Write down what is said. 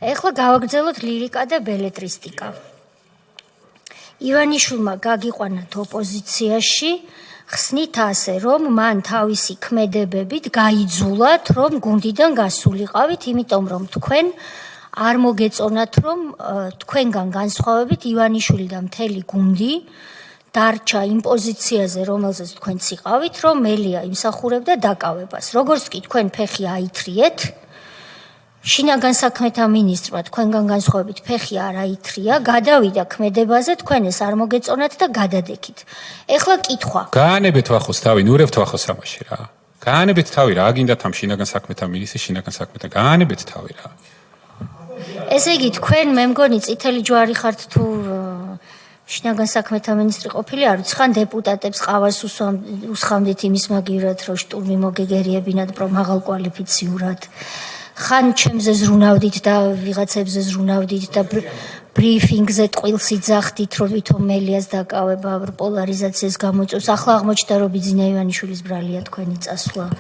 ეხლა გავაგრძელოთ ლირიკა და ბელეტრისტიკა. ივანიშვილმა გაგიყვანათ ოპოზიციაში, ხსნით ასე, რომ მან თავისი ქმედებებით გაიძულათ, რომ გუნდიდან გასულიყავით, იმიტომ რომ თქვენ არ მოგეწონათ, რომ თქვენგან განსხვავებით ივანიშვილი და მთელი გუნდი დარჩა იმ პოზიციაზე, რომელზეც თქვენც იყავით, რომ მელია იმსახურებდა დაკავებას. როგორც კი თქვენ ფეხი აითრიეთ, შინაგან საქმეთა მინისტრმა თქვენგან განსხვავებით ფეხი არ აითრია, გადავიდა ქმედებაზე, თქვენ ეს არ მოგეწონათ და გადადექით. ეხლა კითხვა. გაანებეთ ვახოს თავი, ნურევთ ვახოს ამაში რა. გაანებეთ თავი რა, აგინდათ ამ შინაგან საქმეთა მინისტრის შინაგან საქმეთა, გაანებეთ თავი რა. ესე იგი თქვენ მე მგონი წითელი ჯვარი ხართ თუ შინაგან საქმეთა მინისტრი ყოფილი არ ვიცი, ხან დეპუტატებს ყავას უსხამდით იმის მაგივრად, რომ შტურმი მოგეგერიებინათ პრომაღალ კვალიფიციურად. ხან ჩემზე ზრუნავდით და ვიღაცებზე ზრუნავდით და ბრიფინგზე ტყილს იძახდით, რომ ვითომ მელიას დაკავება პოლარიზაციას გამოიწვევს. ახლა აღმოჩნდა, რომ ბიძინა ივანიშვილის ბრალია თქვენი წასვლა.